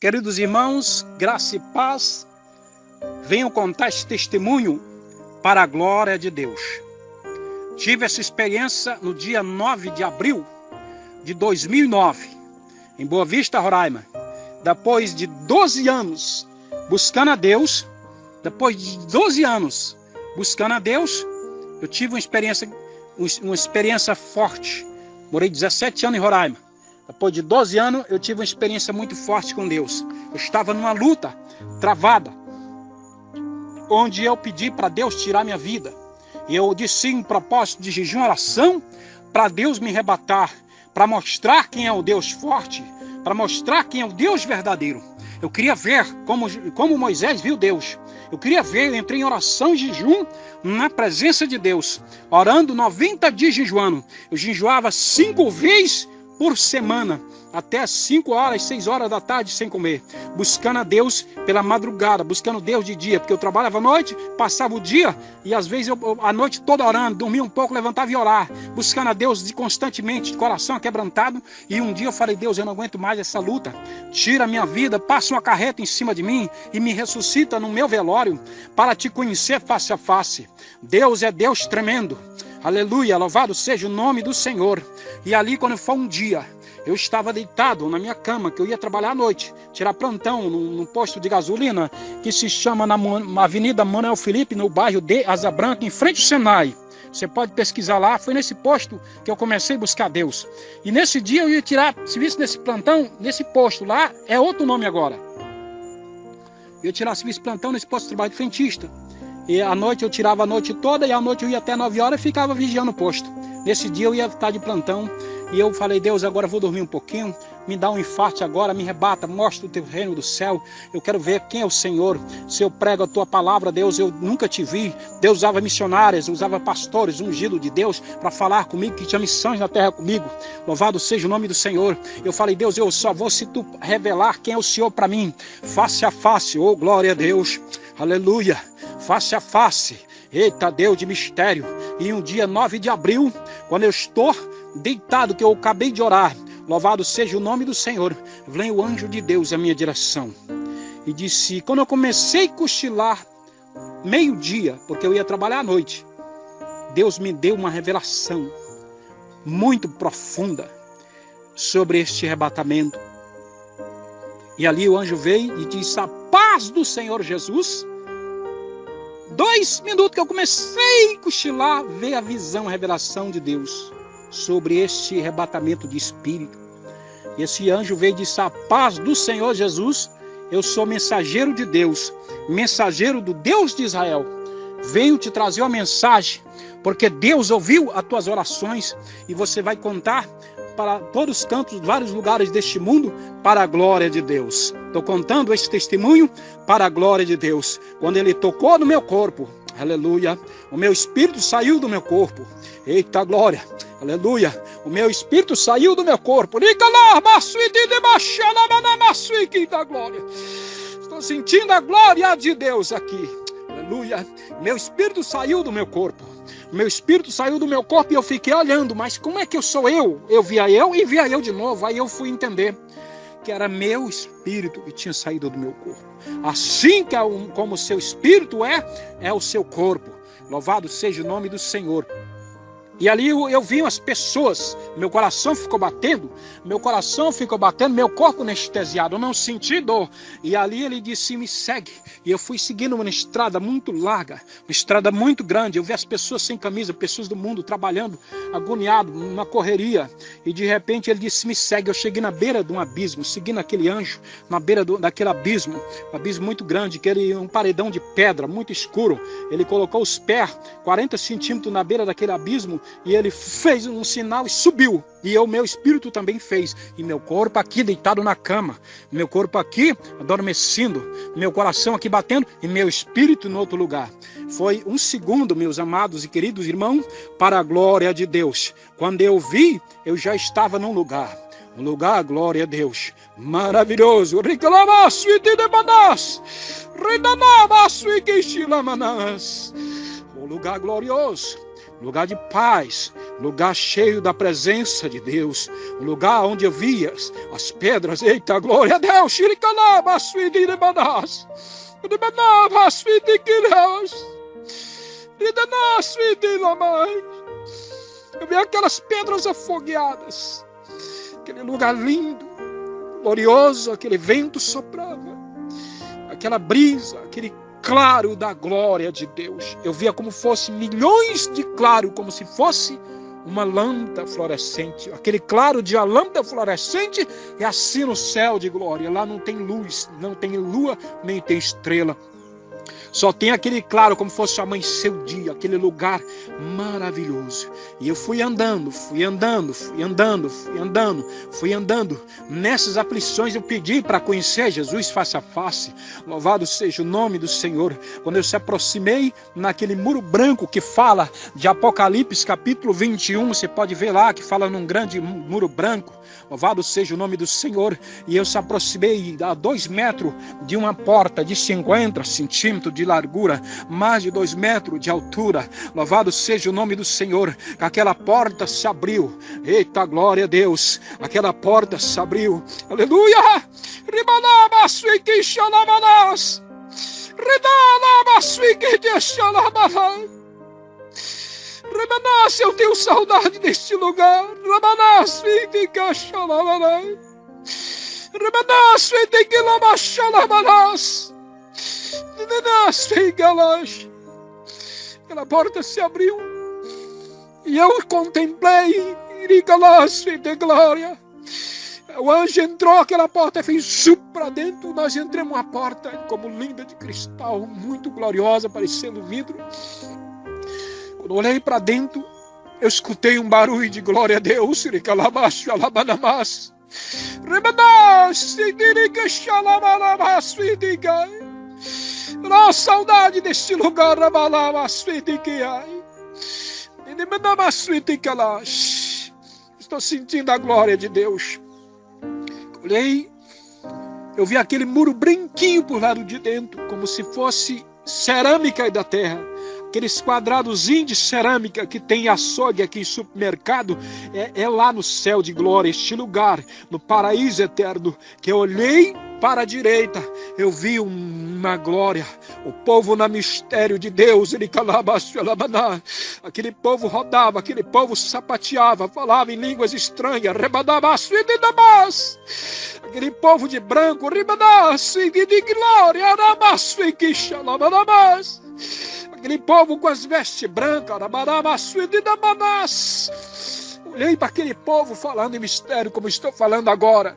Queridos irmãos, graça e paz, venham contar esse testemunho para a glória de Deus. Tive essa experiência no dia 9 de abril de 2009, em Boa Vista, Roraima. Depois de 12 anos buscando a Deus, eu tive uma experiência forte. Morei 17 anos em Roraima. Depois de 12 anos, eu tive uma experiência muito forte com Deus. Eu estava numa luta travada, onde eu pedi para Deus tirar minha vida. E eu disse um propósito de jejum e oração para Deus me arrebatar, para mostrar quem é o Deus forte, para mostrar quem é o Deus verdadeiro. Eu queria ver como Moisés viu Deus. Eu queria ver, eu entrei em oração e jejum na presença de Deus, orando 90 dias jejuando. Eu jejuava 5 vezes por semana, até 5 horas, 6 horas da tarde sem comer, buscando a Deus pela madrugada, buscando Deus de dia, porque eu trabalhava à noite, passava o dia, e às vezes eu a noite toda orando, dormia um pouco, levantava e orar, buscando a Deus constantemente, de coração aquebrantado. E um dia eu falei: Deus, eu não aguento mais essa luta, tira a minha vida, passa uma carreta em cima de mim e me ressuscita no meu velório, para te conhecer face a face. Deus é Deus tremendo. Aleluia, louvado seja o nome do Senhor. E ali, quando foi um dia, eu estava deitado na minha cama, que eu ia trabalhar à noite, tirar plantão num posto de gasolina, que se chama na Avenida Manuel Felipe, no bairro de Asa Branca, em frente ao Senai. Você pode pesquisar lá, foi nesse posto que eu comecei a buscar Deus. E nesse dia eu ia tirar serviço nesse plantão, nesse posto lá, é outro nome agora. Eu ia tirar serviço de plantão nesse posto de trabalho de frentista. E à noite eu tirava a noite toda, e à noite eu ia até 9 horas e ficava vigiando o posto. Nesse dia eu ia estar de plantão, e eu falei: Deus, agora eu vou dormir um pouquinho, me dá um infarto agora, me rebata, mostra o teu reino do céu. Eu quero ver quem é o Senhor. Se eu prego a tua palavra, Deus, eu nunca te vi. Deus usava missionários, usava pastores, ungido de Deus, para falar comigo, que tinha missões na terra comigo. Louvado seja o nome do Senhor. Eu falei: Deus, eu só vou se tu revelar quem é o Senhor para mim, face a face. Oh, glória a Deus, aleluia, face a face. Eita Deus de mistério. E um dia 9 de abril, quando eu estou deitado, que eu acabei de orar, louvado seja o nome do Senhor, vem o anjo de Deus à minha direção e disse: quando eu comecei a cochilar meio-dia, porque eu ia trabalhar à noite, Deus me deu uma revelação muito profunda sobre este arrebatamento. E ali o anjo veio e disse: a paz do Senhor Jesus. 2 minutos que eu comecei a cochilar, veio a visão, a revelação de Deus sobre este arrebatamento de espírito. E esse anjo veio e disse: a paz do Senhor Jesus. Eu sou mensageiro de Deus, mensageiro do Deus de Israel. Venho te trazer uma mensagem, porque Deus ouviu as tuas orações, e você vai contar para todos os cantos, vários lugares deste mundo, para a glória de Deus. Estou contando esse testemunho para a glória de Deus. Quando ele tocou no meu corpo, aleluia, o meu espírito saiu do meu corpo. Eita glória, aleluia, o meu espírito saiu do meu corpo. Estou sentindo a glória de Deus aqui. Aleluia, meu espírito saiu do meu corpo. Meu espírito saiu do meu corpo e eu fiquei olhando, mas como é que eu sou eu? Eu via eu e via eu de novo. Aí eu fui entender que era meu espírito que tinha saído do meu corpo. Assim que como o seu espírito é o seu corpo. Louvado seja o nome do Senhor. E ali eu vi as pessoas, meu coração ficou batendo, meu corpo anestesiado, eu não senti dor. E ali ele disse: me segue. E eu fui seguindo uma estrada muito larga, uma estrada muito grande. Eu vi as pessoas sem camisa, pessoas do mundo trabalhando, agoniado, numa correria. E de repente ele disse: me segue. Eu cheguei na beira de um abismo, seguindo aquele anjo, na beira daquele abismo, um abismo muito grande, um paredão de pedra, muito escuro. Ele colocou os pés 40 centímetros na beira daquele abismo, e ele fez um sinal e subiu. E meu espírito também fez. E meu corpo aqui deitado na cama, meu corpo aqui adormecendo, meu coração aqui batendo e meu espírito no outro lugar. Foi um segundo, meus amados e queridos irmãos, para a glória de Deus. Quando eu vi, eu já estava num lugar. Um lugar, glória a Deus, maravilhoso. Um lugar glorioso, lugar de paz, lugar cheio da presença de Deus, um lugar onde eu via as pedras. Eita, glória a Deus! Eu vi aquelas pedras afogueadas, aquele lugar lindo, glorioso, aquele vento soprava, aquela brisa, aquele claro da glória de Deus. Eu via como fosse milhões de claro, como se fosse uma lâmpada fluorescente. Aquele claro de uma lâmpada fluorescente é assim no céu de glória. Lá não tem luz, não tem lua, nem tem estrela. Só tem aquele claro, como fosse amanhecer o dia, aquele lugar maravilhoso. E eu fui andando. Nessas aflições eu pedi para conhecer Jesus face a face. Louvado seja o nome do Senhor. Quando eu se aproximei naquele muro branco que fala de Apocalipse capítulo 21, você pode ver lá que fala num grande muro branco. Louvado seja o nome do Senhor. E eu se aproximei a 2 metros de uma porta de 50 centímetros de largura, mais de 2 metros de altura. Louvado seja o nome do Senhor. Aquela porta se abriu. Eita, glória a Deus. Aquela porta se abriu. Aleluia! Eu tenho saudade deste lugar. Aquela porta se abriu e eu contemplei de glória. O anjo entrou, aquela porta fez zup para dentro. Nós entramos uma porta como linda de cristal, muito gloriosa, parecendo vidro. Quando olhei para dentro, eu escutei um barulho de glória a Deus. Oh, saudade deste lugar. Estou sentindo a glória de Deus. Olhei, eu vi aquele muro branquinho por lado de dentro, como se fosse cerâmica da terra. Aqueles quadradozinhos de cerâmica que tem açougue aqui em supermercado, é lá no céu de glória, este lugar, no paraíso eterno, que eu olhei para a direita, eu vi uma glória, o povo na mistério de Deus, aquele povo rodava, aquele povo sapateava, falava em línguas estranhas, aquele povo de branco, de glória, aquele povo com as vestes brancas, olhei para aquele povo falando em mistério, como estou falando agora.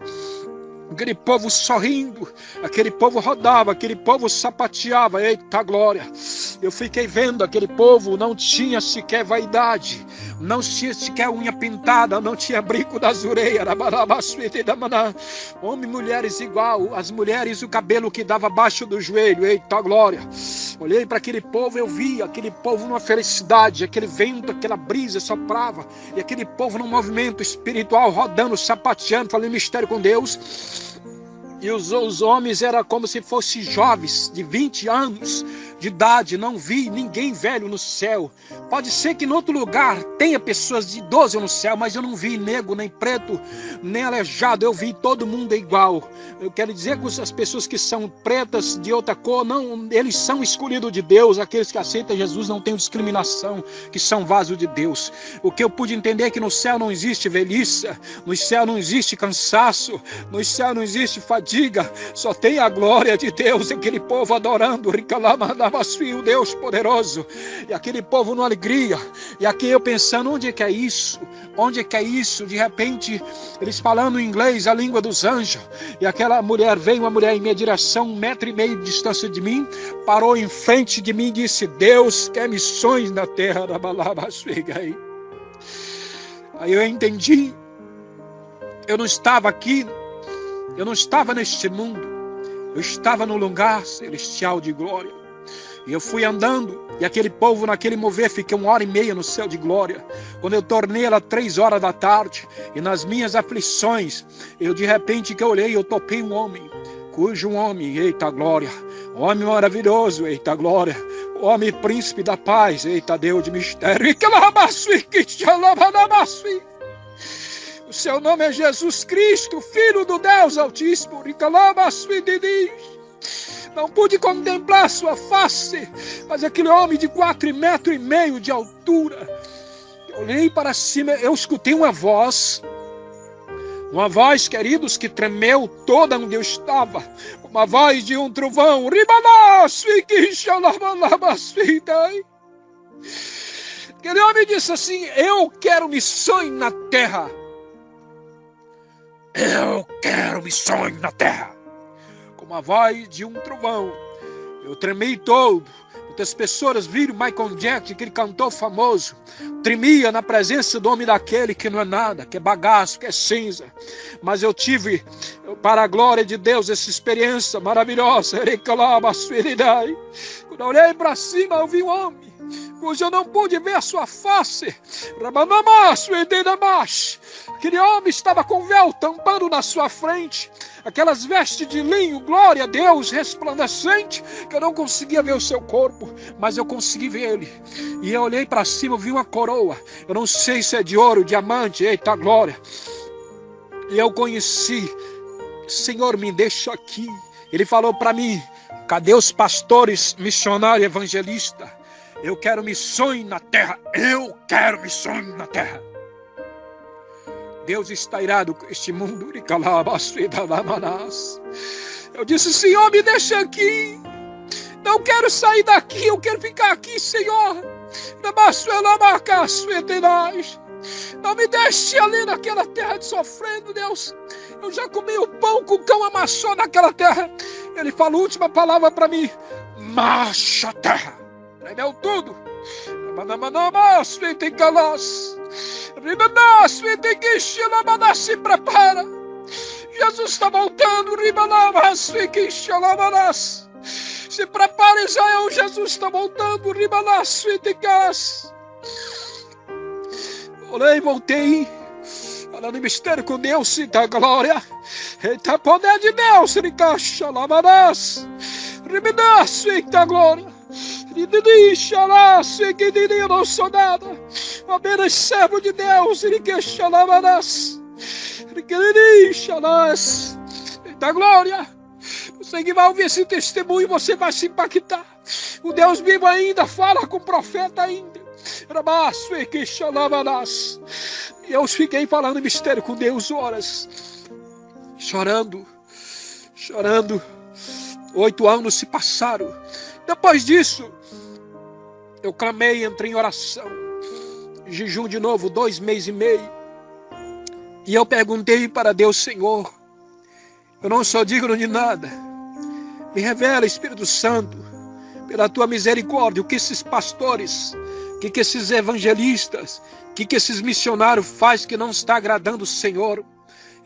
Aquele povo sorrindo, aquele povo rodava, aquele povo sapateava, eita glória. Eu fiquei vendo aquele povo, não tinha sequer vaidade, não tinha sequer unha pintada, não tinha brinco das orelhas, homens e mulheres igual, as mulheres o cabelo que dava abaixo do joelho, eita glória. Olhei para aquele povo, eu vi aquele povo numa felicidade, aquele vento, aquela brisa soprava, e aquele povo num movimento espiritual, rodando, sapateando, falando mistério com Deus. E os homens eram como se fossem jovens de 20 anos de idade. Não vi ninguém velho no céu. Pode ser que em outro lugar tenha pessoas de 12 no céu, mas eu não vi negro, nem preto, nem aleijado. Eu vi todo mundo igual. Eu quero dizer que as pessoas que são pretas de outra cor, não, eles são escolhidos de Deus. Aqueles que aceitam Jesus não têm discriminação, que são vasos de Deus. O que eu pude entender é que no céu não existe velhice, no céu não existe cansaço, no céu não existe fadiga, só tem a glória de Deus, aquele povo adorando, o Deus poderoso, e aquele povo numa alegria, e aqui eu pensando, onde é que é isso? Onde é que é isso? De repente, eles falando em inglês, a língua dos anjos, e aquela mulher, veio uma mulher em minha direção, 1,5 metros de distância de mim, parou em frente de mim e disse, Deus quer missões na terra da Balabasuigai. Aí eu entendi, eu não estava aqui, eu não estava neste mundo, eu estava no lugar celestial de glória. E eu fui andando, e aquele povo naquele mover, fiquei 1h30 no céu de glória. Quando eu tornei ela 3 horas da tarde, e nas minhas aflições, eu de repente que eu olhei, eu topei um homem, eita glória, homem maravilhoso, eita glória, o homem príncipe da paz. Eita, Deus de mistério. O seu nome é Jesus Cristo, Filho do Deus Altíssimo. Não pude contemplar sua face, mas aquele homem de 4,5 metros de altura. Eu olhei para cima, eu escutei uma voz, queridos, que tremeu toda onde eu estava. Uma voz de um trovão. Aquele homem disse assim: eu quero missões na terra. Eu quero missões na terra. Com a voz de um trovão. Eu tremei todo. Muitas pessoas viram Michael Jackson, aquele cantor famoso, tremia na presença do homem daquele que não é nada, que é bagaço, que é cinza. Mas eu tive, para a glória de Deus, essa experiência maravilhosa. Quando eu olhei para cima, eu vi um homem, pois eu não pude ver a sua face. Aquele homem estava com véu tampando na sua frente, aquelas vestes de linho, glória a Deus, resplandecente, que eu não conseguia ver o seu corpo, mas eu consegui ver ele. E eu olhei para cima, eu vi uma coroa, eu não sei se é de ouro, diamante, eita glória. E eu conheci: Senhor, me deixa aqui. Ele falou para mim: cadê os pastores, missionários, evangelistas? Eu quero missões na terra. Eu quero missões na terra. Deus está irado com este mundo. Eu disse: Senhor, me deixa aqui. Não quero sair daqui, eu quero ficar aqui, Senhor. Não me deixe ali naquela terra de sofrendo, Deus. Eu já comi o pão que o cão amassou naquela terra. Ele falou a última palavra para mim: marcha a terra. Tremeu tudo. Se prepara. Jesus está voltando. Se prepara, Israel. Jesus está voltando. Olhei, voltei. Falando em mistério com Deus, da glória. Eita, poder de Deus. Eita, glória. Eu não sou nada, apenas servo de Deus. Eita glória. Você que vai ouvir esse testemunho, você vai se impactar. O Deus vivo ainda fala com o profeta ainda. E eu fiquei falando mistério com Deus horas, chorando. 8 anos se passaram. Depois disso, eu clamei, entrei em oração, jejum de novo, 2 meses e meio. E eu perguntei para Deus: Senhor, eu não sou digno de nada. Me revela, Espírito Santo, pela tua misericórdia, o que esses pastores, o que esses evangelistas, o que esses missionários fazem que não está agradando o Senhor.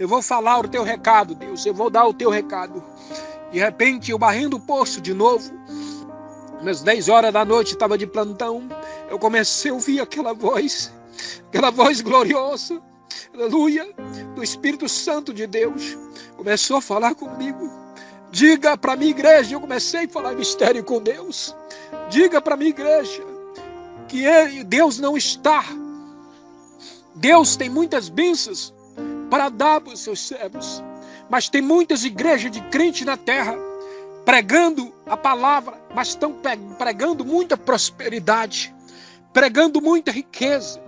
Eu vou falar o teu recado, Deus, eu vou dar o teu recado. De repente, eu barrendo o poço de novo, às 10 horas da noite, estava de plantão, eu comecei a ouvir aquela voz gloriosa, aleluia, do Espírito Santo de Deus. Começou a falar comigo: diga para a minha igreja. Eu comecei a falar mistério com Deus. Diga para a minha igreja que Deus não está. Deus tem muitas bênçãos para dar para os seus servos, mas tem muitas igrejas de crente na terra pregando a palavra, mas estão pregando muita prosperidade, pregando muita riqueza,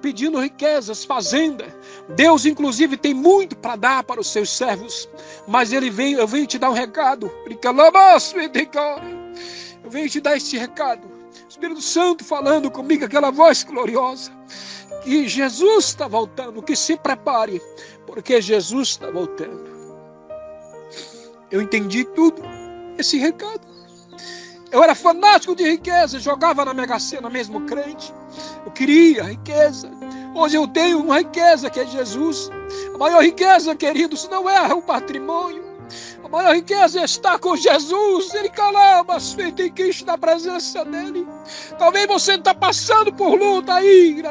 pedindo riquezas, fazenda. Deus inclusive tem muito para dar para os seus servos, mas eu venho te dar um recado. Eu venho te dar este recado. Espírito Santo falando comigo, aquela voz gloriosa, que Jesus está voltando, que se prepare, porque Jesus está voltando. Eu entendi tudo, esse recado. Eu era fanático de riqueza, jogava na Mega Sena mesmo crente. Eu queria riqueza. Hoje eu tenho uma riqueza que é Jesus. A maior riqueza, queridos, não é o patrimônio. A maior riqueza é estar com Jesus. Ele calama, feito em Cristo, na presença dele. Talvez você está passando por luta aí,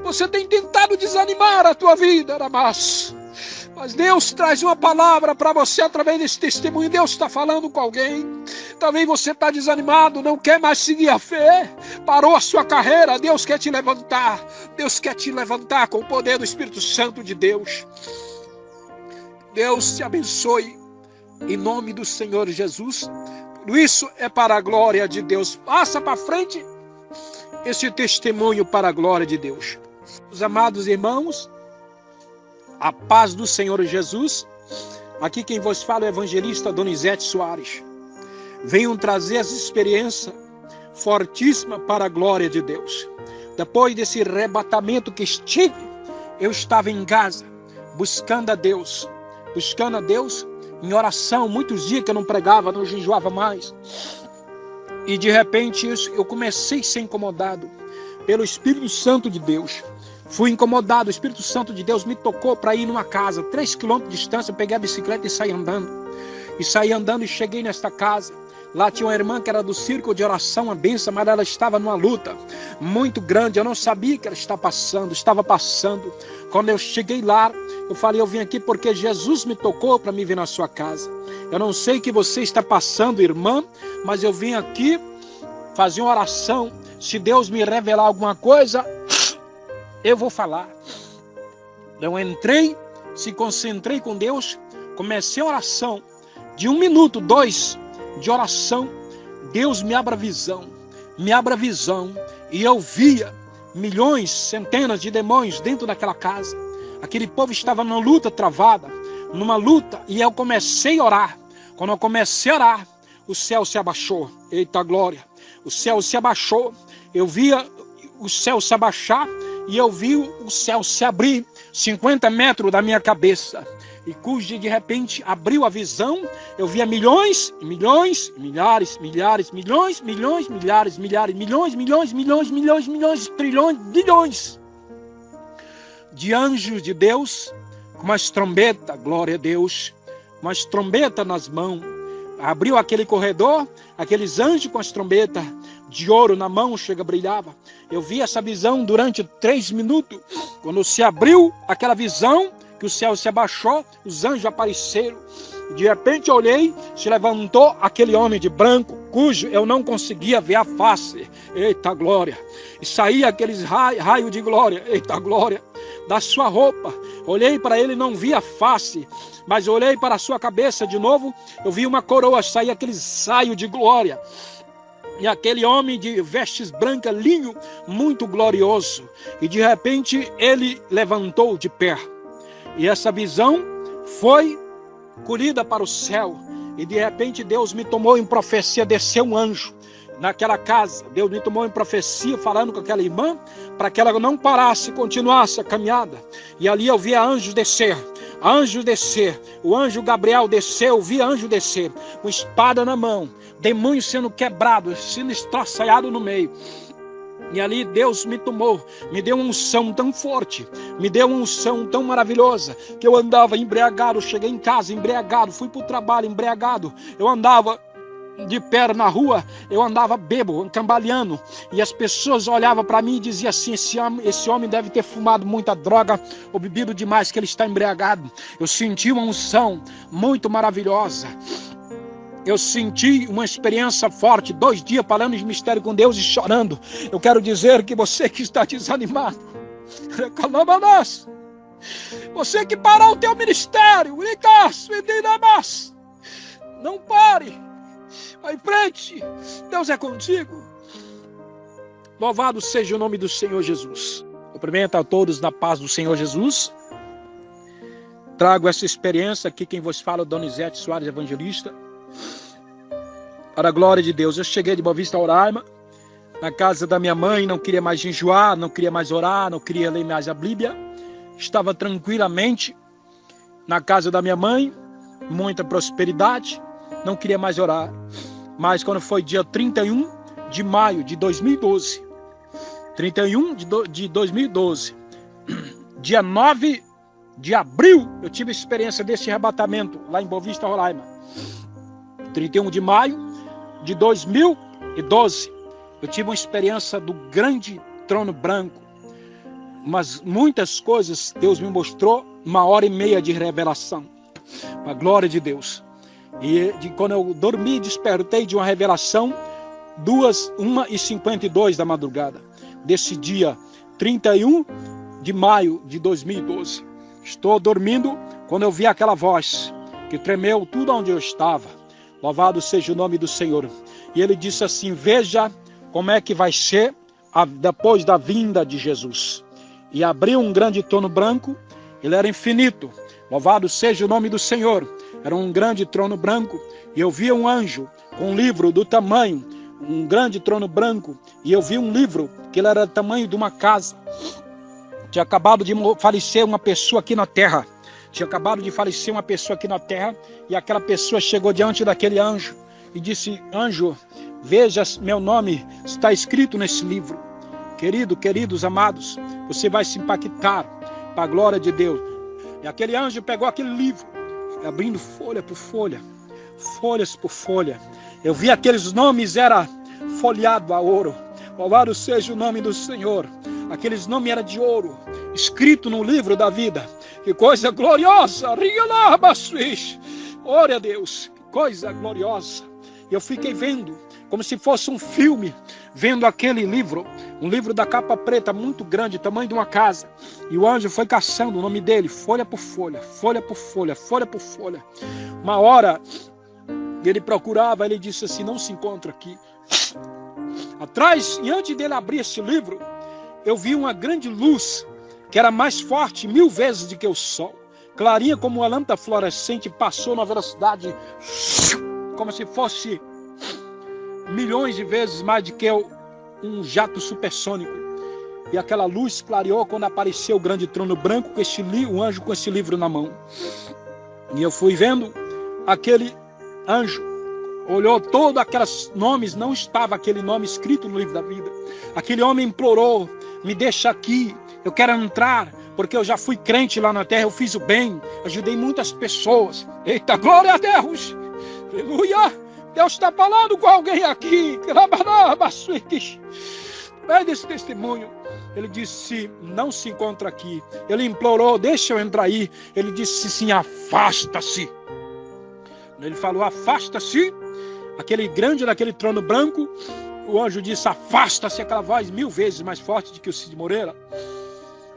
você tem tentado desanimar a tua vida, Mas Deus traz uma palavra para você através desse testemunho. Deus está falando com alguém. Talvez você está desanimado, não quer mais seguir a fé, parou a sua carreira. Deus quer te levantar. Deus quer te levantar com o poder do Espírito Santo de Deus. Deus te abençoe em nome do Senhor Jesus. Tudo isso é para a glória de Deus. Passa para frente esse testemunho para a glória de Deus. Os amados irmãos, a paz do Senhor Jesus. Aqui quem vos fala é o evangelista Donizete Soares. Venham trazer essa experiência fortíssima para a glória de Deus. Depois desse arrebatamento que estive, eu estava em casa, buscando a Deus em oração. Muitos dias que eu não pregava, não jejuava mais. E de repente eu comecei a ser incomodado pelo Espírito Santo de Deus. Fui incomodado, o Espírito Santo de Deus me tocou para ir numa casa, 3 quilômetros de distância. Eu peguei a bicicleta e saí andando. E cheguei nesta casa. Lá tinha uma irmã que era do círculo de oração, uma bênção, mas ela estava numa luta muito grande. Eu não sabia que ela estava passando. Quando eu cheguei lá, eu falei, eu vim aqui porque Jesus me tocou para me vir na sua casa. Eu não sei o que você está passando, irmã, mas eu vim aqui fazer uma oração. Se Deus me revelar alguma coisa, eu vou falar. Eu entrei, se concentrei com Deus, comecei a oração. De 1 minuto, 2 de oração, Deus me abre a visão. E eu via milhões, centenas de demônios dentro daquela casa. Aquele povo estava numa luta travada, e eu comecei a orar. Quando eu comecei a orar, o céu se abaixou. Eita glória! O céu se abaixou. Eu via o céu se abaixar e eu vi o céu se abrir 50 metros da minha cabeça. E cujo de repente abriu a visão, eu via milhões, milhões, milhares, milhares, milhões, milhões, milhares, milhares, milhões, milhões, milhões, milhões, milhões, trilhões, bilhões de anjos de Deus, com umas trombetas, glória a Deus, umas trombetas nas mãos. Abriu aquele corredor, aqueles anjos com as trombetas de ouro na mão, brilhava. Eu vi essa visão durante 3 minutos. Quando se abriu aquela visão, que o céu se abaixou, os anjos apareceram. De repente eu olhei, se levantou aquele homem de branco, cujo eu não conseguia ver a face. Eita glória! E saía aqueles raios de glória, eita glória, da sua roupa. Olhei para ele e não vi a face, mas olhei para a sua cabeça de novo, eu vi uma coroa, saía aqueles raios de glória. E aquele homem de vestes brancas, linho, muito glorioso. E de repente ele levantou de pé. E essa visão foi colhida para o céu. E de repente Deus me tomou em profecia, desceu um anjo naquela casa. Deus me tomou em profecia, falando com aquela irmã, para que ela não parasse, continuasse a caminhada. E ali eu via anjos descer. O anjo Gabriel desceu, eu vi anjo descer, com espada na mão, demônio sendo quebrado, sendo estraçalhado no meio. E ali Deus me tomou, me deu uma unção tão forte, me deu uma unção tão maravilhosa, que eu andava embriagado, cheguei em casa embriagado, fui para o trabalho embriagado, eu andava de pé na rua, eu andava bêbado, cambaleando, e as pessoas olhavam para mim e diziam assim, esse homem deve ter fumado muita droga ou bebido demais, que ele está embriagado. Eu senti uma unção muito maravilhosa. Eu senti uma experiência forte, 2 dias falando de mistério com Deus e chorando. Eu quero dizer que você que está desanimado, você que parou o teu ministério, não pare, vai em frente, Deus é contigo. Louvado seja o nome do Senhor Jesus. Cumprimento a todos na paz do Senhor Jesus. Trago essa experiência aqui, quem vos fala é o Donizete Soares, evangelista. Para a glória de Deus, eu cheguei de Boa Vista, Roraima, na casa da minha mãe, não queria mais jejuar, não queria mais orar, não queria ler mais a Bíblia. Estava tranquilamente na casa da minha mãe, muita prosperidade, não queria mais orar. Mas quando foi dia 31 de maio de 2012, dia 9 de abril, eu tive a experiência desse arrebatamento lá em Boa Vista, Roraima. 31 de maio de 2012, eu tive uma experiência do grande trono branco. Mas muitas coisas Deus me mostrou 1h30 de revelação. Para a glória de Deus. E quando eu dormi, despertei de uma revelação, 1h52 da madrugada, desse dia 31 de maio de 2012. Estou dormindo quando eu vi aquela voz que tremeu tudo onde eu estava. Louvado seja o nome do Senhor. E ele disse assim: veja como é que vai ser depois da vinda de Jesus. E abriu um grande trono branco, ele era infinito. Louvado seja o nome do Senhor. Era um grande trono branco, e eu vi um anjo com um livro do tamanho, um grande trono branco, e eu vi um livro que ele era do tamanho de uma casa. Tinha acabado de falecer uma pessoa aqui na terra. E aquela pessoa chegou diante daquele anjo e disse: anjo, veja, meu nome está escrito nesse livro. Queridos amados, você vai se impactar para a glória de Deus. E aquele anjo pegou aquele livro, abrindo folha por folha, folhas por folha. Eu vi aqueles nomes, era folheado a ouro. Louvado seja o nome do Senhor. Aqueles nomes eram de ouro, escrito no livro da vida. Que coisa gloriosa! Glória a Deus, que coisa gloriosa. Eu fiquei vendo, como se fosse um filme, vendo aquele livro, um livro da capa preta, muito grande, tamanho de uma casa. E o anjo foi caçando o nome dele, folha por folha, folha por folha, folha por folha. Uma hora, ele procurava, ele disse assim: não se encontra aqui. Atrás, e antes dele abrir esse livro, eu vi uma grande luz, que era mais forte 1000 vezes do que o sol. Clarinha como uma lâmpada fluorescente, passou na velocidade, como se fosse milhões de vezes mais do que um jato supersônico. E aquela luz clareou quando apareceu o grande trono branco, com o anjo com esse livro na mão. E eu fui vendo aquele anjo, olhou todos aqueles nomes, não estava aquele nome escrito no livro da vida. Aquele homem implorou: me deixa aqui, eu quero entrar, porque eu já fui crente lá na terra, eu fiz o bem, ajudei muitas pessoas. Eita, glória a Deus! Aleluia! Deus está falando com alguém aqui. Pede esse testemunho. Ele disse: não se encontra aqui. Ele implorou: deixa eu entrar aí. Ele disse sim: afasta-se. Ele falou: afasta-se. Aquele grande daquele trono branco, o anjo disse: afasta-se. Aquela voz 1000 vezes mais forte do que o Cid Moreira.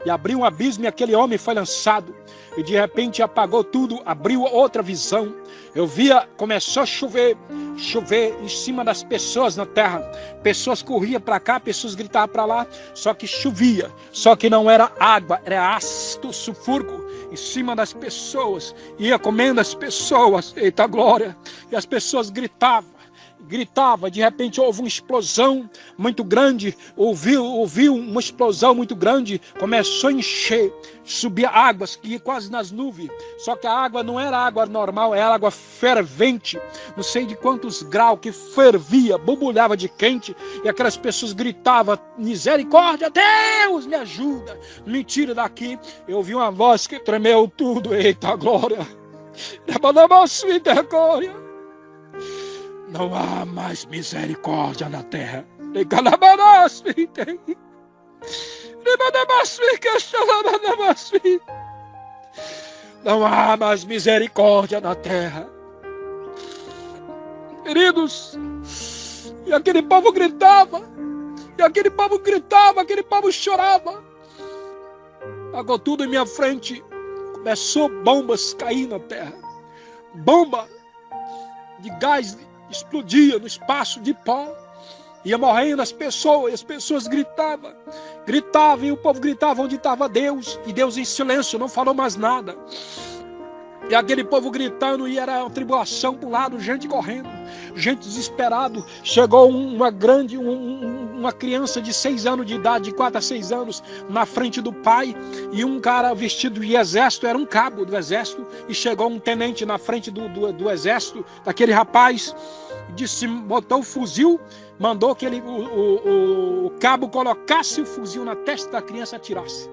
E abriu um abismo, e aquele homem foi lançado. E de repente apagou tudo, abriu outra visão. Eu via, começou a chover em cima das pessoas na terra. Pessoas corriam para cá, pessoas gritavam para lá. Só que chovia, só que não era água, era ácido sulfúrico em cima das pessoas. Ia comendo as pessoas, eita glória. E as pessoas gritavam. De repente houve uma explosão muito grande, ouviu uma explosão muito grande, começou a encher, subia águas que ia quase nas nuvens, só que a água não era água normal, era água fervente, não sei de quantos graus, que fervia, borbulhava de quente, e aquelas pessoas gritavam: misericórdia, Deus, me ajuda, me tira daqui. Eu ouvi uma voz que tremeu tudo, eita glória, não há mais misericórdia na terra. Não há mais misericórdia na terra. Queridos, e aquele povo gritava, aquele povo chorava. Pagou tudo em minha frente. Começou bombas cair na terra. Bomba de gás explodia no espaço de pó, ia morrendo as pessoas, e as pessoas gritavam, e o povo gritava onde estava Deus, e Deus em silêncio, não falou mais nada. E aquele povo gritando, e era uma tribulação para um lado, gente correndo, gente desesperado. Chegou uma criança de 6 anos de idade, de 4 a 6 anos, na frente do pai, e um cara vestido de exército, era um cabo do exército, e chegou um tenente na frente do exército, daquele rapaz, disse, botou o fuzil, mandou que o cabo colocasse o fuzil na testa da criança e atirasse.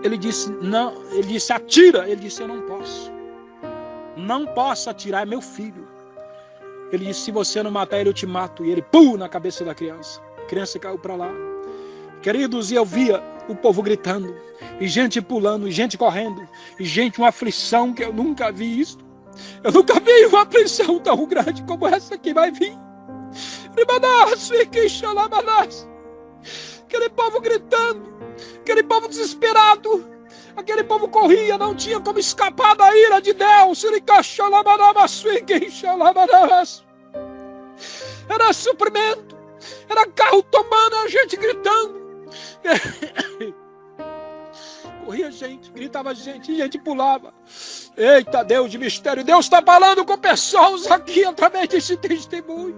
Ele disse: não, ele disse: atira. Ele disse: eu não posso atirar, é meu filho. Ele disse: se você não matar ele, eu te mato. E ele, pum, na cabeça da criança. A criança caiu para lá. Queridos, e eu via o povo gritando, e gente pulando, e gente correndo, e gente, uma aflição que eu nunca vi isso. Eu nunca vi uma aflição tão grande como essa que vai vir. Aquele povo gritando, aquele povo desesperado, aquele povo corria, não tinha como escapar da ira de Deus. Era suprimento, era carro tomando, a gente gritando. Corria gente, gritava gente pulava. Eita Deus de mistério, Deus está falando com pessoas aqui através desse testemunho.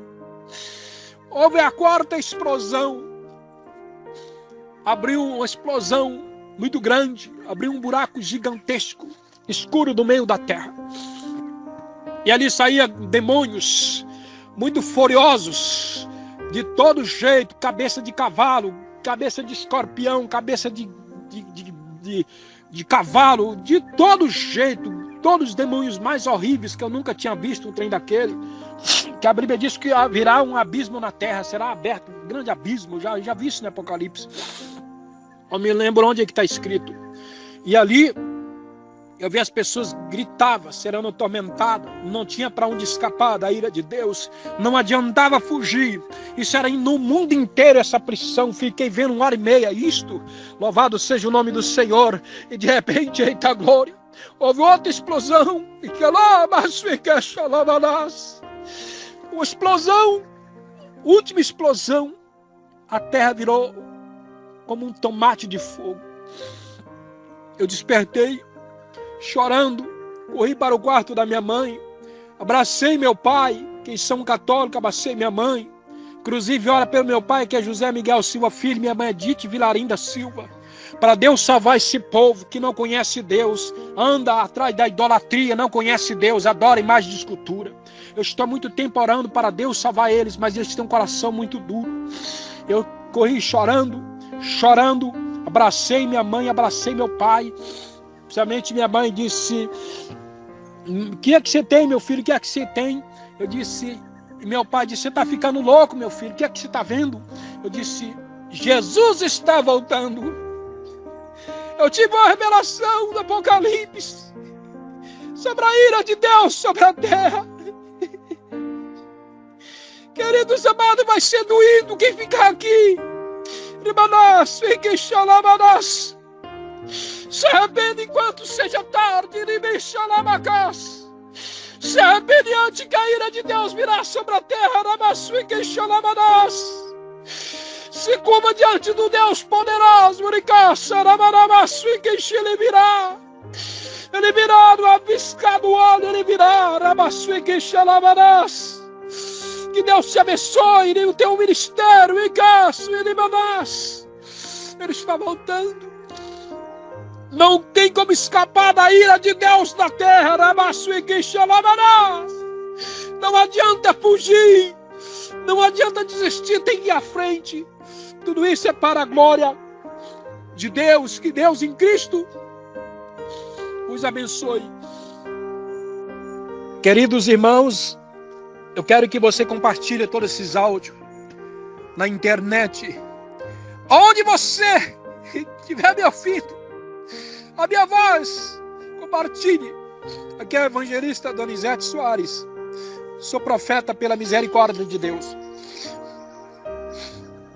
Houve a quarta explosão. Abriu uma explosão muito grande, abriu um buraco gigantesco, escuro no meio da terra. E ali saíam demônios muito furiosos, de todo jeito, cabeça de cavalo, cabeça de escorpião, cabeça de cavalo, de todo jeito, todos os demônios mais horríveis que eu nunca tinha visto um trem daquele, que a Bíblia diz que virá um abismo na terra, será aberto um grande abismo, já vi isso no Apocalipse. Eu me lembro onde é que está escrito. E ali eu vi as pessoas gritavam, serão atormentadas, não tinha para onde escapar da ira de Deus, não adiantava fugir. Isso era no mundo inteiro essa pressão. Fiquei vendo 1h30 isto, louvado seja o nome do Senhor. E de repente, eita glória, houve outra explosão, uma explosão, última explosão, a terra virou como um tomate de fogo. Eu despertei, chorando, corri para o quarto da minha mãe, abracei meu pai, que são católicos, abracei minha mãe, inclusive ora pelo meu pai, que é José Miguel Silva Filho, minha mãe é Dite Vilarinda Silva, para Deus salvar esse povo que não conhece Deus, anda atrás da idolatria, não conhece Deus, adora imagem de escultura. Eu estou há muito tempo orando para Deus salvar eles, mas eles têm um coração muito duro. Eu corri chorando, abracei minha mãe, abracei meu pai. Principalmente minha mãe disse: o que é que você tem, meu filho? O que é que você tem? Eu disse, e meu pai disse: você está ficando louco, meu filho, o que é que você está vendo? Eu disse: Jesus está voltando. Eu tive uma revelação do Apocalipse sobre a ira de Deus sobre a terra. Queridos amados, vai ser doído quem ficar aqui. Se arrepende enquanto seja tarde. Se arrepende antes que a ira de Deus virá sobre a terra. Se curva diante do Deus poderoso. Ele virá no abiscado olho. Ele virá. Que Deus te abençoe no teu ministério. Ele está voltando. Não tem como escapar da ira de Deus na terra. Não adianta fugir. Não adianta desistir. Tem que ir à frente. Tudo isso é para a glória de Deus. Que Deus em Cristo os abençoe. Queridos irmãos, eu quero que você compartilhe todos esses áudios na internet. Onde você estiver me ouvindo, a minha voz, compartilhe. Aqui é o evangelista Donizete Soares. Sou profeta pela misericórdia de Deus.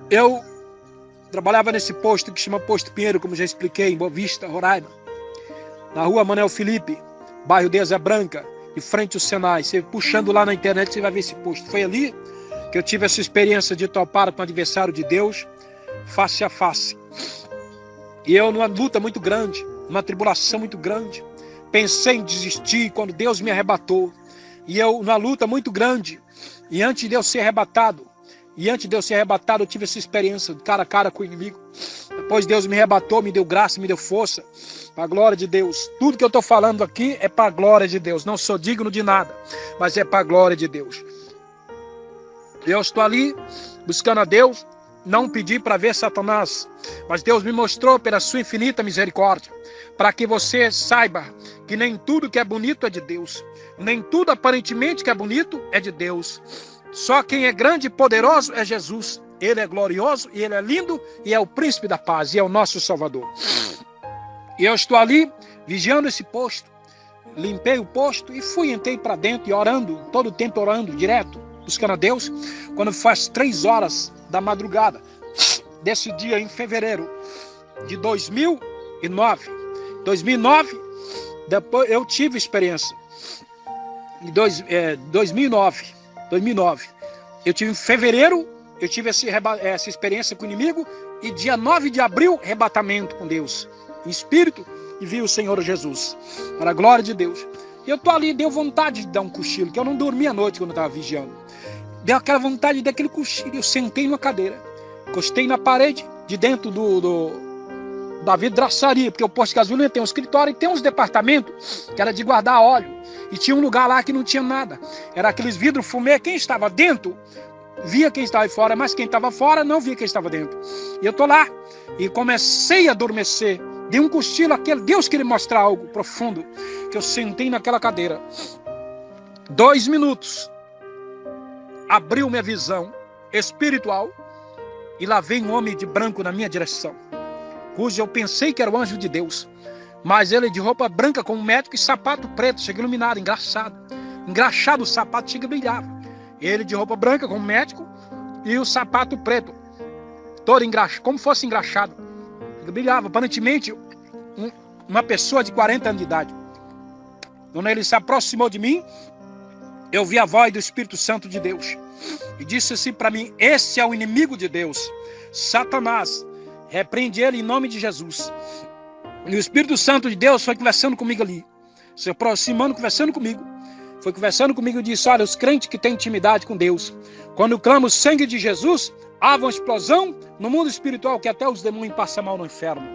Eu trabalhava nesse posto que chama Posto Pinheiro, como já expliquei, em Boa Vista, Roraima. Na rua Manuel Felipe, bairro de Asa Branca, em frente ao Senai. Você puxando lá na internet, você vai ver esse posto. Foi ali que eu tive essa experiência de topar com o adversário de Deus, face a face. E eu, numa luta muito grande, numa tribulação muito grande, pensei em desistir quando Deus me arrebatou. E eu, numa luta muito grande, e antes de eu ser arrebatado, eu tive essa experiência cara a cara com o inimigo. Depois Deus me arrebatou, me deu graça, me deu força, para a glória de Deus. Tudo que eu estou falando aqui é para a glória de Deus. Não sou digno de nada, mas é para a glória de Deus. Eu estou ali, buscando a Deus, não pedi para ver Satanás, mas Deus me mostrou pela sua infinita misericórdia, para que você saiba que nem tudo que é bonito é de Deus, nem tudo aparentemente que é bonito é de Deus. Só quem é grande e poderoso é Jesus. Ele é glorioso, e Ele é lindo, e é o príncipe da paz, e é o nosso Salvador. E eu estou ali, vigiando esse posto, limpei o posto e entrei para dentro e orando, todo o tempo orando, direto, buscando a Deus, quando faz 3 horas da madrugada, desse dia em fevereiro de 2009. 2009, depois eu tive experiência. Em 2009, eu tive em fevereiro, eu tive essa experiência com o inimigo, e dia 9 de abril, arrebatamento com Deus, em espírito, e vi o Senhor Jesus, para a glória de Deus. E eu estou ali, deu vontade de dar um cochilo, que eu não dormi à noite quando eu estava vigiando. Deu aquela vontade de dar aquele cochilo, eu sentei numa cadeira, encostei na parede, de dentro da vidraçaria, porque o posto de gasolina tem um escritório e tem uns departamentos que era de guardar óleo, e tinha um lugar lá que não tinha nada, era aqueles vidros fumê, quem estava dentro via quem estava fora, mas quem estava fora não via quem estava dentro. E eu estou lá, e comecei a adormecer, dei um cochilo, aquele Deus queria mostrar algo profundo, que eu sentei naquela cadeira, 2 minutos, abriu minha visão espiritual, e lá vem um homem de branco na minha direção, cujo eu pensei que era o anjo de Deus, mas ele de roupa branca como médico e sapato preto, chega iluminado, engraxado o sapato, chega e brilhava. Ele de roupa branca como médico e o sapato preto, todo engraxado, como fosse engraxado, brilhava, aparentemente uma pessoa de 40 anos de idade. Quando ele se aproximou de mim, eu vi a voz do Espírito Santo de Deus, e disse assim para mim: esse é o inimigo de Deus, Satanás, repreende ele em nome de Jesus. E o Espírito Santo de Deus foi conversando comigo ali, se aproximando, conversando comigo, foi conversando comigo e disse: olha, os crentes que têm intimidade com Deus, quando clamam o sangue de Jesus, há uma explosão no mundo espiritual que até os demônios passam mal no inferno.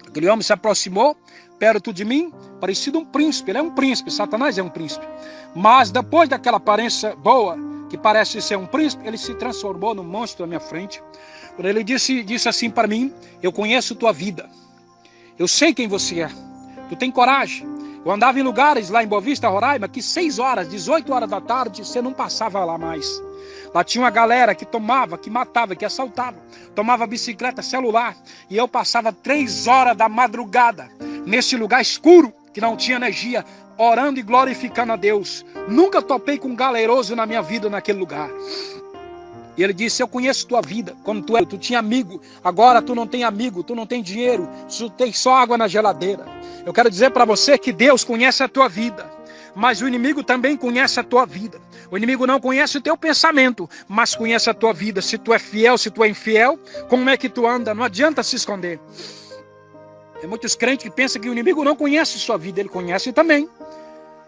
Aquele homem se aproximou perto de mim, parecido um príncipe. Ele é um príncipe, Satanás é um príncipe, mas depois daquela aparência boa, que parece ser um príncipe, ele se transformou num monstro na minha frente. Quando ele disse assim para mim: eu conheço tua vida, eu sei quem você é, tu tem coragem. Eu andava em lugares lá em Boa Vista, Roraima, que 6 horas, 18 horas da tarde, você não passava lá mais. Lá tinha uma galera que tomava, que matava, que assaltava, tomava bicicleta, celular, e eu passava 3 horas da madrugada, nesse lugar escuro, que não tinha energia, orando e glorificando a Deus. Nunca topei com um galeroso na minha vida naquele lugar. E ele disse: eu conheço tua vida, quando tu tinha amigo, agora tu não tem amigo, tu não tem dinheiro, tu tem só água na geladeira. Eu quero dizer para você que Deus conhece a tua vida, mas o inimigo também conhece a tua vida. O inimigo não conhece o teu pensamento, mas conhece a tua vida. Se tu é fiel, se tu é infiel, como é que tu anda? Não adianta se esconder. Tem muitos crentes que pensam que o inimigo não conhece sua vida, ele conhece também.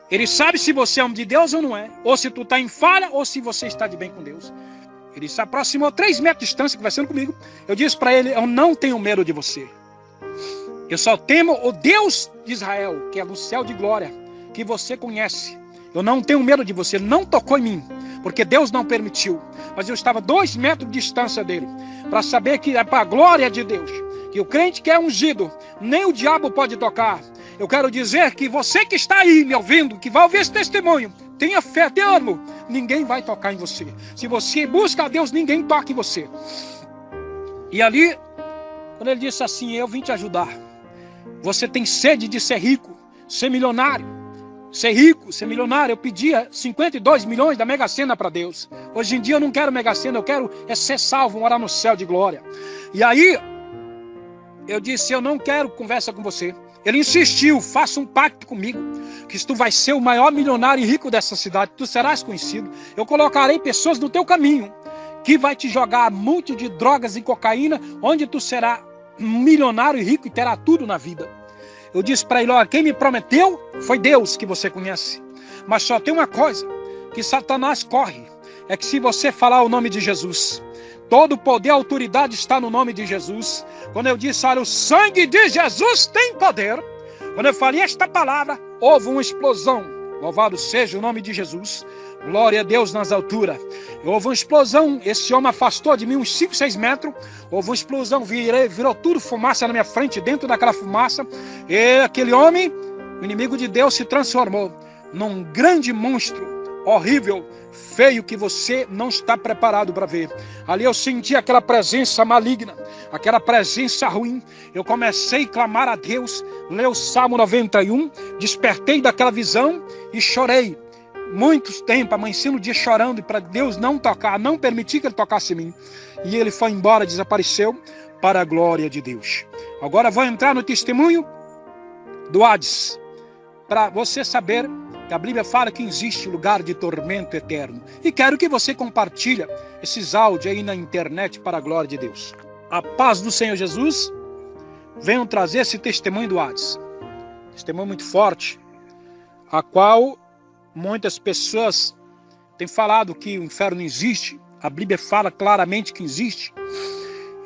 Ele sabe se você é homem de Deus ou não é, ou se tu está em falha, ou se você está de bem com Deus. Ele se aproximou 3 metros de distância, conversando comigo. Eu disse para ele: eu não tenho medo de você. Eu só temo o Deus de Israel, que é do céu de glória, que você conhece. Eu não tenho medo de você. Ele não tocou em mim, porque Deus não permitiu. Mas eu estava 2 metros de distância dele, para saber que é para a glória de Deus, que o crente que é ungido, nem o diabo pode tocar. Eu quero dizer que você que está aí me ouvindo, que vai ouvir esse testemunho, tenha fé, tenha ânimo, ninguém vai tocar em você. Se você busca a Deus, ninguém toca em você. E ali, quando ele disse assim: eu vim te ajudar. Você tem sede de ser rico, ser milionário. Ser rico, ser milionário. Eu pedia 52 milhões da Mega Sena para Deus. Hoje em dia eu não quero Mega Sena, eu quero ser salvo, morar no céu de glória. E aí, eu disse: eu não quero conversa com você. Ele insistiu: faça um pacto comigo, que tu vai ser o maior milionário e rico dessa cidade, tu serás conhecido. Eu colocarei pessoas no teu caminho, que vai te jogar monte de drogas e cocaína, onde tu será milionário e rico e terá tudo na vida. Eu disse para ele: olha, quem me prometeu foi Deus, que você conhece. Mas só tem uma coisa que Satanás corre, é que se você falar o nome de Jesus, todo poder e autoridade está no nome de Jesus. Quando eu disse: olha, o sangue de Jesus tem poder, quando eu falei esta palavra, houve uma explosão. Louvado seja o nome de Jesus. Glória a Deus nas alturas. Houve uma explosão. Esse homem afastou de mim uns 5, 6 metros. Houve uma explosão. Virou tudo fumaça na minha frente. Dentro daquela fumaça, e aquele homem, o inimigo de Deus, se transformou num grande monstro, horrível, feio, que você não está preparado para ver. Ali eu senti aquela presença maligna, aquela presença ruim. Eu comecei a clamar a Deus, ler o Salmo 91, despertei daquela visão e chorei. Muito tempo, amanheci no dia chorando para Deus não tocar, não permitir que Ele tocasse em mim. E Ele foi embora, desapareceu, para a glória de Deus. Agora vou entrar no testemunho do Hades, para você saber que a Bíblia fala que existe lugar de tormento eterno. E quero que você compartilhe esses áudios aí na internet para a glória de Deus. A paz do Senhor Jesus, venham trazer esse testemunho do Hades. Testemunho muito forte, a qual muitas pessoas têm falado que o inferno não existe. A Bíblia fala claramente que existe.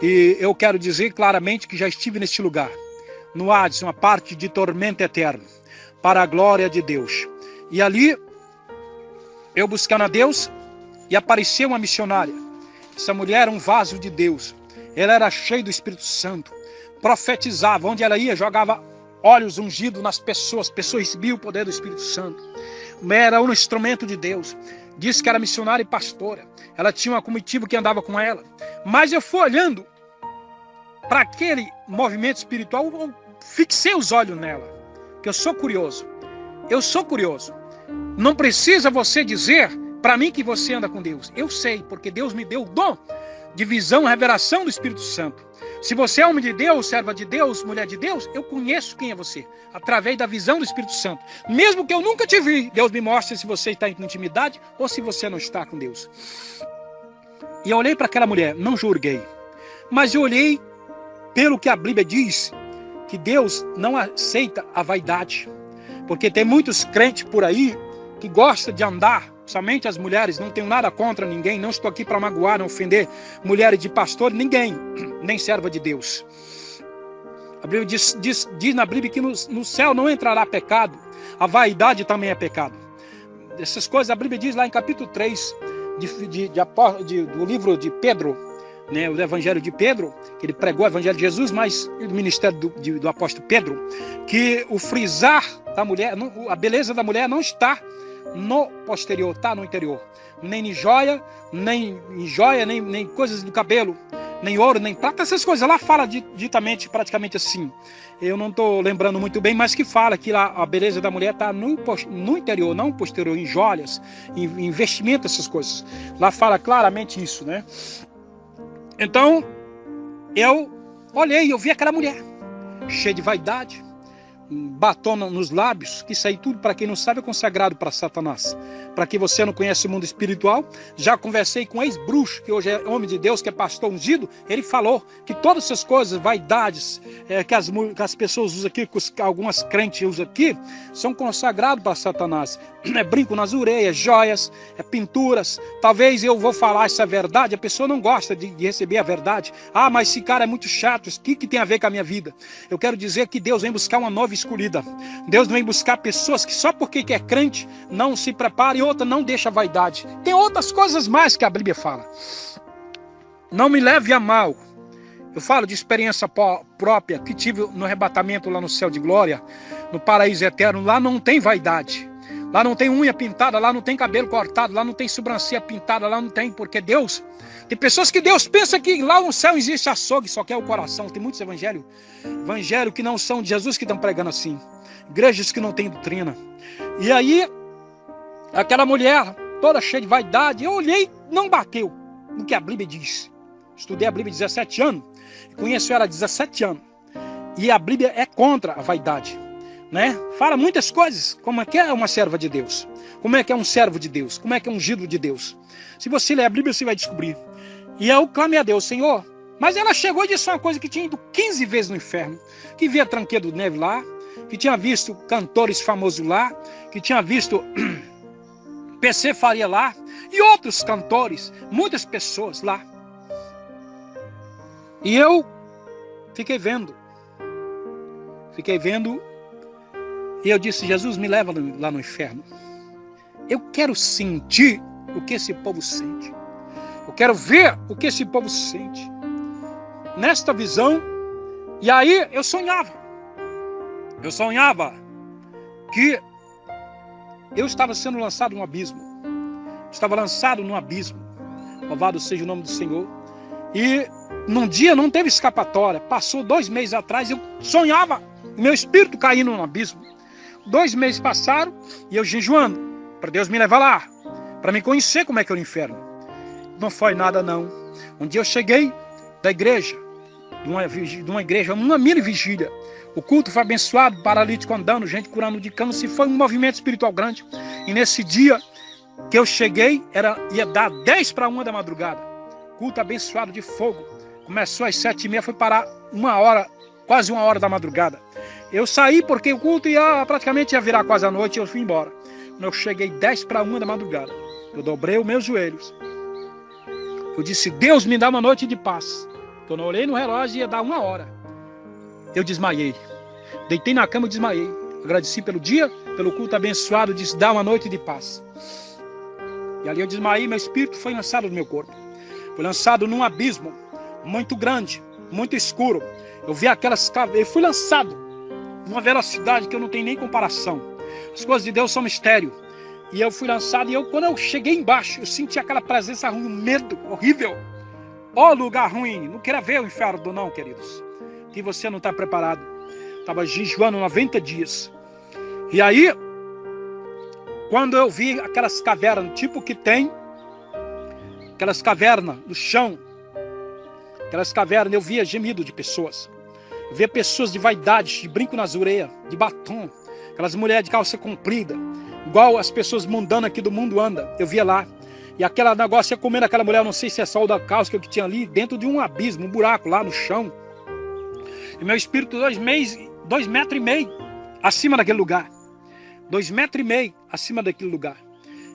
E eu quero dizer claramente que já estive neste lugar, no Hades, uma parte de tormento eterno, para a glória de Deus. E ali, eu buscando a Deus, e apareceu uma missionária. Essa mulher era um vaso de Deus. Ela era cheia do Espírito Santo. Profetizava, onde ela ia, jogava óleos ungidos nas pessoas. As pessoas recebiam o poder do Espírito Santo. Era um instrumento de Deus. Disse que era missionária e pastora. Ela tinha uma comitiva que andava com ela. Mas eu fui olhando para aquele movimento espiritual, eu fixei os olhos nela. Porque eu sou curioso. Eu sou curioso. Não precisa você dizer para mim que você anda com Deus. Eu sei, porque Deus me deu o dom de visão, revelação do Espírito Santo. Se você é homem de Deus, serva de Deus, mulher de Deus, eu conheço quem é você, através da visão do Espírito Santo. Mesmo que eu nunca te vi, Deus me mostra se você está em intimidade ou se você não está com Deus. E eu olhei para aquela mulher, não julguei, mas eu olhei pelo que a Bíblia diz, que Deus não aceita a vaidade. Porque tem muitos crentes por aí que gostam de andar, somente as mulheres, não tenho nada contra ninguém, não estou aqui para magoar, não ofender mulheres de pastor, ninguém, nem serva de Deus. A Bíblia diz na Bíblia que no céu não entrará pecado, a também é pecado. Essas coisas a Bíblia diz lá em capítulo 3 do livro de Pedro, né, o Evangelho de Pedro, que ele pregou o Evangelho de Jesus, mas o ministério do apóstolo Pedro, que o frisar da mulher, a beleza da mulher não está no posterior, está no interior. Nem em joia, nem coisas do cabelo, nem ouro, nem prata, essas coisas. Lá fala ditamente, praticamente assim. Eu não estou lembrando muito bem, mas que fala que lá a beleza da mulher está no interior, não posterior, em joias, em vestimento, essas coisas. Lá fala claramente isso, né? Então, eu olhei e eu vi aquela mulher, cheia de vaidade, um batom nos lábios, que isso aí tudo, para quem não sabe, é consagrado para Satanás. Para quem você não conhece o mundo espiritual, já conversei com um ex-bruxo, que hoje é homem de Deus, que é pastor ungido, ele falou que todas essas coisas, vaidades, que as pessoas usam aqui, que algumas crentes usam aqui, são consagrados para Satanás. Brinco nas orelhas, joias, pinturas. Talvez eu vou falar essa verdade, a pessoa não gosta de receber a verdade. Ah, mas esse cara é muito chato, o que tem a ver com a minha vida? Eu quero dizer que Deus vem buscar uma nova escolhida. Deus vem buscar pessoas que só porque é crente não se prepara, e outra não deixa a vaidade. Tem outras coisas mais que a Bíblia fala. Não me leve a mal. Eu falo de experiência própria que tive no arrebatamento lá no céu de glória, no paraíso eterno. Lá não tem vaidade. Lá não tem unha pintada, lá não tem cabelo cortado, lá não tem sobrancelha pintada, lá não tem, porque Deus... Tem pessoas que Deus pensa que lá no céu existe açougue, só que é o coração. Tem muitos evangelhos que não são de Jesus que estão pregando assim. Igrejas que não têm doutrina. E aí, aquela mulher toda cheia de vaidade, eu olhei, não bateu no que a Bíblia diz. Estudei a Bíblia há 17 anos, conheço ela há 17 anos. E a Bíblia é contra a vaidade. Né? Fala muitas coisas, como é que é uma serva de Deus, como é que é um servo de Deus, como é que é um ungido de Deus. Se você ler a Bíblia, você vai descobrir. E eu clamei a Deus, Senhor, mas ela chegou e disse uma coisa que tinha ido 15 vezes no inferno, que via Tranqueiro do Neve lá, que tinha visto cantores famosos lá, que tinha visto PC Faria lá, e outros cantores, muitas pessoas lá. E eu fiquei vendo, e eu disse, Jesus, me leva lá no inferno. Eu quero sentir o que esse povo sente. Eu quero ver o que esse povo sente. Nesta visão, e aí eu sonhava. Eu sonhava que eu estava sendo lançado num abismo. estava lançado num abismo. Louvado seja o nome do Senhor. E num dia não teve escapatória. Passou 2 meses atrás, eu sonhava, meu espírito caindo no abismo. 2 meses passaram e eu jejuando, para Deus me levar lá, para me conhecer como é que é o inferno. Não foi nada não. Um dia eu cheguei da igreja, de uma igreja, uma mini vigília. O culto foi abençoado, paralítico andando, gente curando de câncer. Foi um movimento espiritual grande. E nesse dia que eu cheguei, ia dar 10 para 1 da madrugada. Culto abençoado de fogo. Começou às 7h30, foi parar 1 hora, quase 1 hora da madrugada. Eu saí porque o culto praticamente ia virar quase a noite e eu fui embora. Quando eu cheguei 10 para 1 da madrugada, eu dobrei os meus joelhos. Eu disse, Deus me dá uma noite de paz. Quando eu olhei no relógio, ia dar 1 hora. Eu desmaiei. Deitei na cama e desmaiei. Agradeci pelo dia, pelo culto abençoado, disse, dá uma noite de paz. E ali eu desmaiei, meu espírito foi lançado no meu corpo. Foi lançado num abismo muito grande, muito escuro. Eu vi aquelas caveiras, eu fui lançado numa velocidade que eu não tenho nem comparação. As coisas de Deus são mistério. E eu fui lançado, e quando eu cheguei embaixo, eu senti aquela presença ruim, um medo horrível. Ó lugar ruim, não queira ver o inferno não, queridos. Que você não está preparado. Estava jejuando 90 dias. E aí, quando eu vi aquelas cavernas, tipo que tem, aquelas cavernas no chão, aquelas cavernas, eu via gemido de pessoas. Eu via pessoas de vaidade, de brinco nas orelhas, de batom, aquelas mulheres de calça comprida, igual as pessoas mundanas aqui do mundo andam. Eu via lá. E aquele negócio ia comendo aquela mulher, eu não sei se é só o da calça que tinha ali, dentro de um abismo, um buraco lá no chão. E meu espírito 2,5 metros acima daquele lugar. 2,5 metros acima daquele lugar.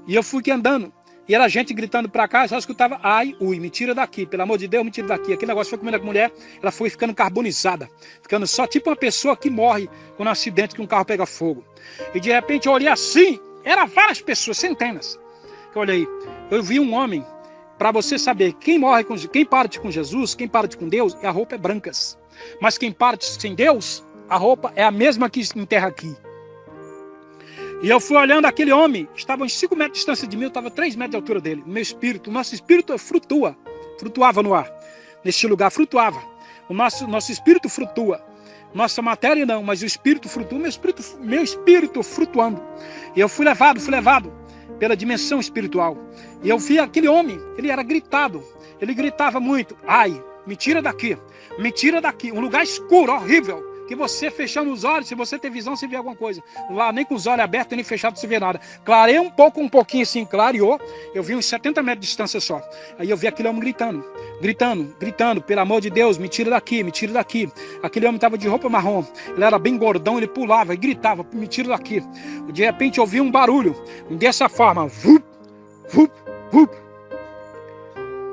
E eu fui andando. E era gente gritando pra cá, eu só escutava, ai, ui, me tira daqui, pelo amor de Deus, me tira daqui. Aquele negócio foi comendo a mulher, ela foi ficando carbonizada. Ficando só tipo uma pessoa que morre com um acidente que um carro pega fogo. E de repente eu olhei assim, eram várias pessoas, centenas. Eu olhei, eu vi um homem, para você saber, quem parte com Jesus, quem parte com Deus, a roupa é brancas. Mas quem parte sem Deus, a roupa é a mesma que enterra aqui. E eu fui olhando aquele homem, estava em 5 metros de distância de mim, eu estava 3 metros de altura dele. Meu espírito, o nosso espírito flutuava no ar. Neste lugar flutuava. O nosso espírito flutua. Nossa matéria não, mas o espírito flutua, meu espírito flutuando. E eu fui levado pela dimensão espiritual. E eu vi aquele homem, ele era gritado. Ele gritava muito, ai, me tira daqui, um lugar escuro, horrível, que você fechando os olhos, se você ter visão, você vê alguma coisa. Lá nem com os olhos abertos, nem fechados, você vê nada. Clarei um pouquinho assim, clareou, eu vi uns 70 metros de distância só. Aí eu vi aquele homem gritando, pelo amor de Deus, me tira daqui. Aquele homem estava de roupa marrom, ele era bem gordão, ele pulava e gritava, me tira daqui. De repente eu vi um barulho, dessa forma, vup, vup, vup.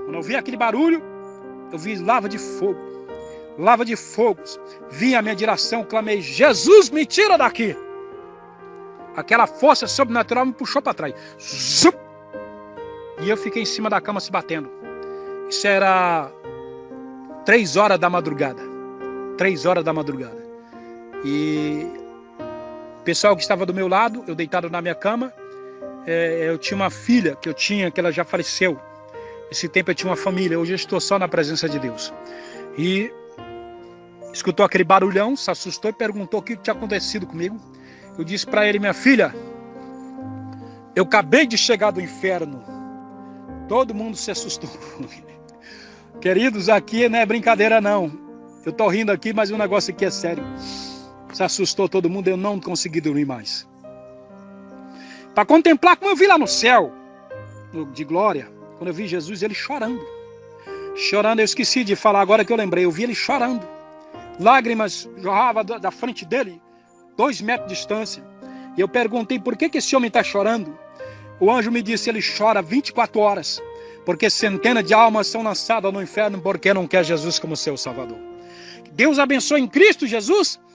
Quando eu vi aquele barulho, eu vi lava de fogos, vim à minha direção, clamei, Jesus, me tira daqui. Aquela força sobrenatural me puxou para trás. Zup! E eu fiquei em cima da cama se batendo. Isso era 3 horas da madrugada. 3 horas da madrugada. E o pessoal que estava do meu lado, eu deitado na minha cama, eu tinha uma filha que ela já faleceu. Esse tempo eu tinha uma família, hoje eu estou só na presença de Deus. E escutou aquele barulhão, se assustou e perguntou o que tinha acontecido comigo. Eu disse para ele, minha filha, eu acabei de chegar do inferno. Todo mundo se assustou. Queridos, aqui não é brincadeira não. Eu estou rindo aqui, mas o negócio aqui é sério. Se assustou todo mundo, eu não consegui dormir mais. Para contemplar como eu vi lá no céu, de glória, quando eu vi Jesus, ele chorando, eu esqueci de falar agora que eu lembrei, eu vi ele chorando, lágrimas jorravam da frente dele, 2 metros de distância, e eu perguntei, por que esse homem está chorando? O anjo me disse, ele chora 24 horas, porque centenas de almas são lançadas no inferno, porque não quer Jesus como seu Salvador. Deus abençoe em Cristo Jesus,